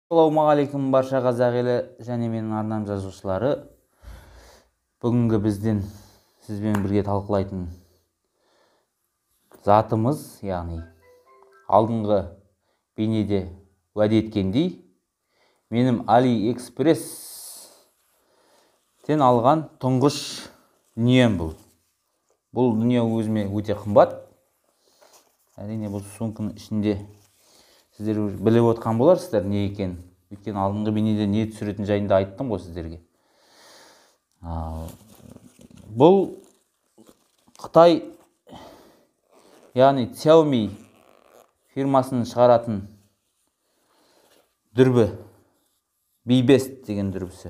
Ассалаумағалейкум барша қазақ елі және менің арнам жазушылары. Бүгінгі бізден сізбен бірге талқылайтын затымыз, яғни алдыңғы бейнеде уәде еткендей, менің AliExpress'тен алған тұңғыш дүнием бұл. Бұл дүние өзіме өте қымбат. Әрине бұл сумканың ішінде сіздер біліп отқан боларсыздар не екен. Өйткені алдыңғы бейнеде не түсіретін жайында айттым ғой сіздерге. Бұл Қытай, яғни Xiaomi фирмасының шығаратын дүрбі, Mi Best деген дүрбісі.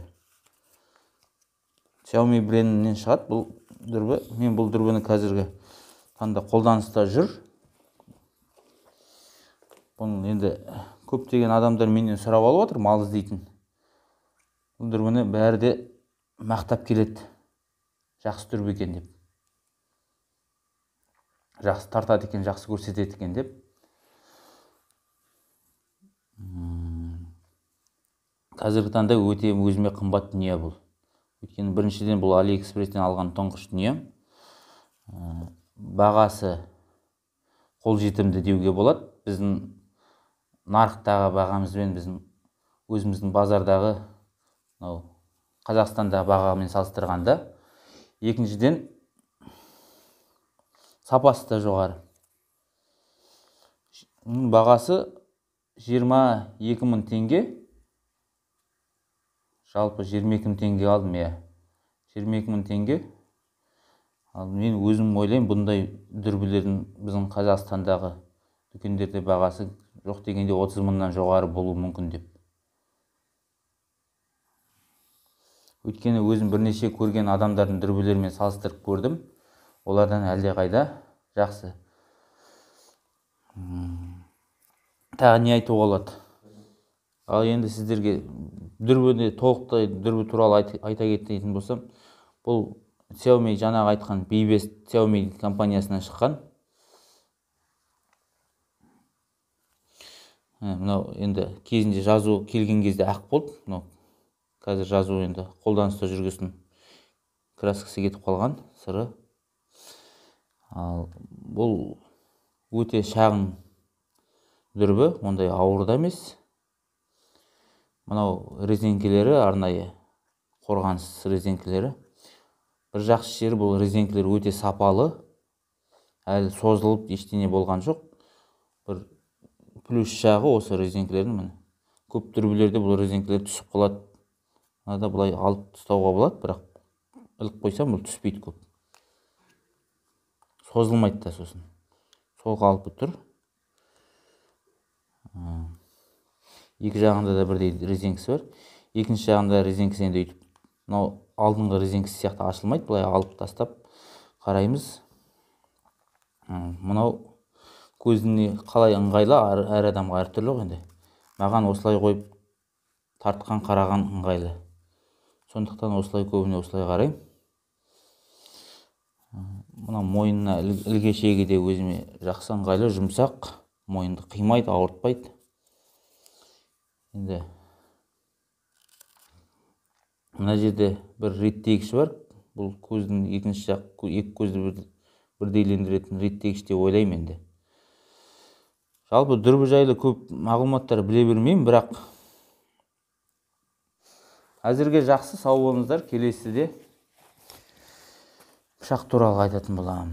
Xiaomi брендінен шығады бұл дүрбі. Мен бұл дүрбіні қазіргі таңда қолданыста жүр. Бұны енді көптеген адамдар менен сұрап алып отыр, мал іздейтін. Бұл дүрбіні бәрі де мақтап келеді. Жақсы дүрбі екен деп. Жақсы тартады екен, жақсы көрсетеді екен деп. Қазіргі таңда өте өзіме қымбат дүние бұл. Өйткені біріншіден бұл AliExpress'тен алған тұңғыш дүние. Бағасы қолжетімді деуге болады. Біздің нарықтағы бағамызбен біздің өзіміздің базардағы Қазақстандағы бағамен салыстырғанда. Екіншіден сапасы да жоғары. Бағасы 22.000 теңге. Жалпы 22.000 теңге алдым, 22.000 теңге. Мен өзім ойлаймын, бұндай дүрбілердің біздің Қазақстандағы дүкендерде бағасы жоқ дегенде 30.000-нан жоғары болуы мүмкін деп. Өйткені өзім бірнеше көрген адамдардың дүрбілерімен салыстырып көрдім. Олардан әлде қайда жақсы. Тағы не айтуға болады? Ал енді сіздерге дүрбіні толықтай дүрбі туралы айта кететін болсам, бұл Xiaomi жаңағы айтқан Mi Best Xiaomi компаниясынан шыққан. Мынау енді кезінде жазу келген кезде ақ болды. Қазір жазу енді қолданыста жүргесін краскасы кетіп қалған, сыры. Ал бұл өте шағын дүрбі, ондай ауыр да емес. Мынау резеңкелері арнайы қорғаныс резеңкелері. Бір жақсы жері бұл резеңкелер өте сапалы. Әлі созылып ештеңе болған жоқ. Бір плюс жағы осы резеңкелердің. Көп дүрбілерде бұл резеңкелер түсіп қалады. Мынада бұлай алып ұстауға болады, бірақ іліп қойсам бұл түспейді көп. Созылмайды да сосын. Сол қалпы тұр. Екі жағында да бірдей резеңкесі бар. Екінші жағында резеңкесі енді өйтіп, мынау алдыңғы резеңкесі сияқты ашылмайды, бұлай алып тастап қараймыз. Мынау көзіне қалай ыңғайлы, әр адамға әртүрлі ғой енді. Маған осылай қойып тартқан қараған ыңғайлы. Сондықтан осылай көбіне осылай қараймын. Мына мойнына ілге шегі де өзіме жақсы ыңғайлы, жұмсақ, мойынды қимайды, ауыртпайды. Енді мына жерде бір реттегіш бар. Бұл көздің екінші жақ, екі көзді бірдейлендіретін реттегіш деп ойлаймын енді. Жалпы дүрбі жайлы көп мағлұматтар біле бермеймін, бірақ әзірге жақсы, сау болыңыздар. Келесіде пышақ туралы айтатын боламын.